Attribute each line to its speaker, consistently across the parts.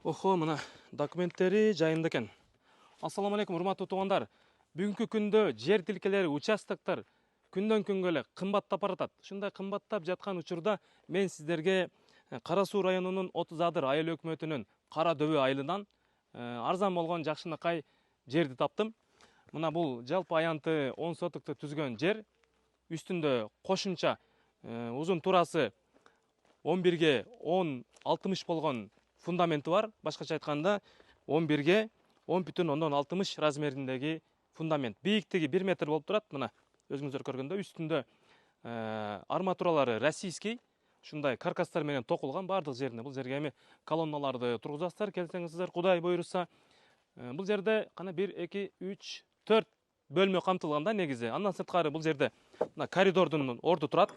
Speaker 1: Охо, мына документтери жайында экен. Ассаламу алейкум, урматтуу туугандар. Бүгүнкү күндө жер тилкелери, участоктор күндөн күнгө эле кымбаттап баратат. Ушундай кымбаттап жаткан учурда мен сиздерге Кара Суу районунун 30 адыр айыл өкмөтүнүн Кара Дөбө айылынан арзан болгон жакшынакай жерди таптым. Мына бул жалпы аянты 10 сотукту түзгөн жер. Үстүндө кошумча узун турасы 11ге 10-60 болгон фундаменти бар. Башкача айтканда 11ге 10,60 размериндеги фундамент. Бийиктиги 1 метр болуп турат. Мына өзүңүздөр көргөндө үстүндө арматуралары российский, ушундай каркастар менен токулган бардык жерине. Бул жерге эми колонналарды тургузасыздар, келсеңиздер, Кудай буйруса. Бул жерде кана 1, 2, 3, 4 бөлмө камтылган да негизи. Андан сырткары бул жерде мына коридордун орду турат.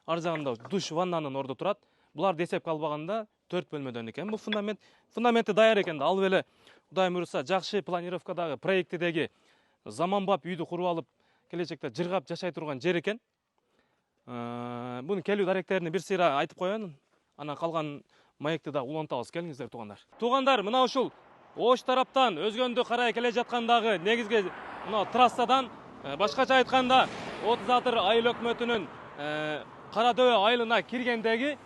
Speaker 1: Ар жагында душ, ваннанын орду турат. Буларды эсепке албаганда 4 бөлмөдөн экен бул фундамент. Фундаменти даяр экен да, алып эле Кудай буйруса жакшы планировкадагы проектидеги заманбап үйдү куруп алып, келечекте жыргап жашай турган жер экен. Бунун келүү даректерин бир сыйра айтып коеюн. Анан калган маекти да улантабыз. Келиңиздер туугандар. Туугандар, мына ушул Ош тараптан өзгөндү карай келе жаткандагы негизги мына трассадан, башкача айтканда 30 адыр айыл өкмөтүнүн Кара Дөбө айылына киргендеги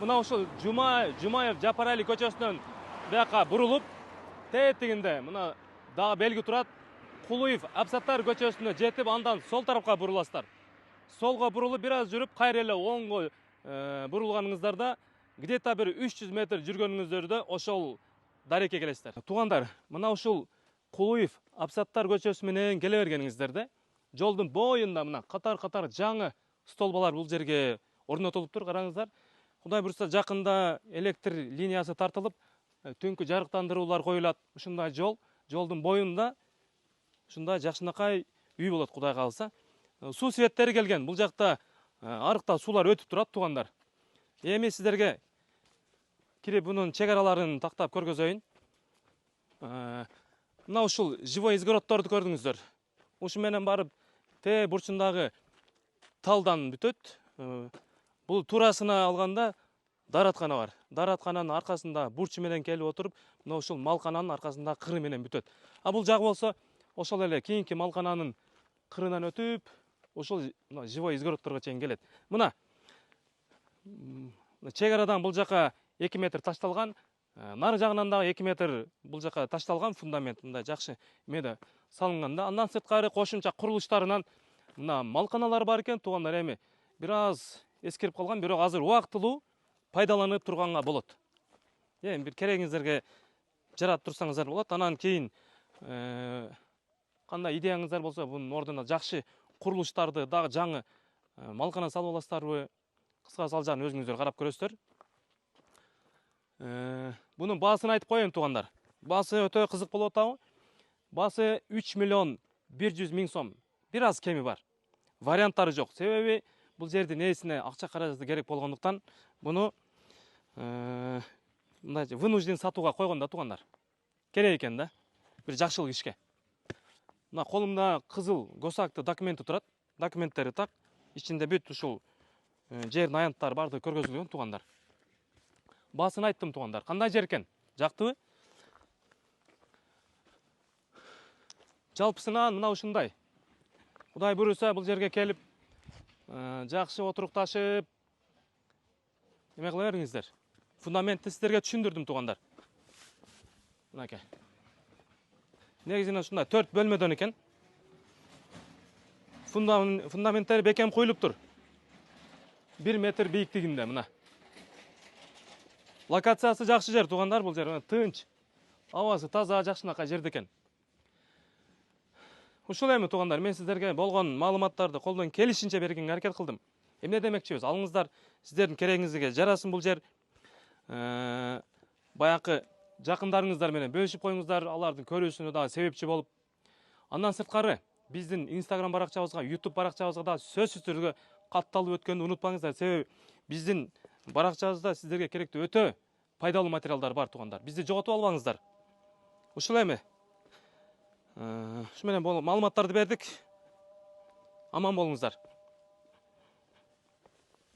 Speaker 1: мына ушул Жумаев Жапарали көчөсүнөн бияка бурулуп, тетигинде мына дагы белги турат. Кулуев Абсаттар көчөсүнө жетип, андан сол тарапка буруласыздар. Солго бурулуп бир аз жүрүп, кайра эле оңго бурулганыңыздарда где-то бир 300 метр жүргөнүңүздөрдө ошол дарекке келесиздер. Туугандар, мына ушул Кулуев Абсаттар көчөсү менен келе бергениңиздерде жолдун боюнда мына катар-катар жаңы столбалар бул жерге орнотулуптур. Караңыздар. Кудай буйруса жакында электр линиясы тартылып, түнкү жарыктандыруулар коюлат. Ушундай жолдун боюнда ушундай жакшынакай үй болот, Кудай кааласа. Суу светтери келген. Бул жакта арыкта суулар өтүп турат, туугандар. Эми сиздерге кирип бунун чек араларын тактап көргөзөйүн. Мына ушул живой изгороддорду көрдүңүздөр. Ушу менен барып Т бурчундагы талдан бүтөт. Бул турасына алганда дараткана бар. Дараткананын аркасында бурчу менен келип отуруп, мына ушул малкананын аркасында кыры менен бүтөт. А бул жагы болсо ошол эле кийинки малкананын кырынан өтүп, ушул живой изгороддорго чейин келет. Мына чек арадан бул жака 2 метр ташталган, нары жагынан дагы 2 метр бул жака ташталган фундамент, мындай жакшы эмеде салынган да. Андан сырткары кошумча курулуштарынан мына малканалар бар экен, туугандар. Эми бир аз эскирип калган, бирок азыр убактылуу пайдаланып турганга болот. Эми бир керегиңиздерге жаратып турсаңыздар болот. Анан кийин кандай идеяңыздар болсо, бунун ордуна жакшы курулуштарды дагы жаңы малкана салып аласыздарбы? Кыскасы ал жагын өзүңүздөр карап көрөсүздөр. Бунун баасын айтып коеюн, туугандар. Баасы өтө кызык болуп атабы? Баасы 3 миллион 100 миң сом. Бир аз кеми бар. Варианттары жок. Себеби бул жердин ээсине акча каражаты керек болгондуктан буну мындай вынужден сатууга койгон да, туугандар. Керек экен да. Бир жакшылык ишке. Мына колумда кызыл госакты документи турат. Документтери так. Ичинде бүт ушул жердин аянттары барды көргөзүлгөн, туугандар. Баасын айттым, туугандар. Кандай жер экен? Жактыбы? Жалпысынан мына ушундай. Кудай буйруса бул жерге келип жакшы отурукташып эме кыла бериңиздер. Фундаментти сиздерге түшүндүрдүм, туугандар. Мынакей. Негизинен ушундай 4 бөлмөдөн экен. Фундаменттери бекем куюлуптур. 1 метр бийиктигинде мына. Локациясы жакшы жер, туугандар, бул жер тынч. Абасы таза, жакшынакай жерде экен. Ушул эми, туугандар, мен сиздерге болгон маалыматтарды колдон келишинче бергенге аракет кылдым. Эмне демекчибиз? Алыңыздар, сиздердин керегиңизге жарасын бул жер. Баякы жакындарыңыздар менен бөлүшүп коюңуздар, алардын көрүүсүнө дагы себепчи болуп. Андан сырткары биздин Instagram баракчабызга, YouTube баракчабызга да сөзсүз түрдө катталып өткөндү унутпаңыздар. Себеби биздин баракчабызда сиздерге керектүү өтө пайдалуу материалдар бар, туугандар. Бизди жоготуп албаңыздар. Ушул эми. Ушу менен маалыматтарды бердик. Аман болуңуздар.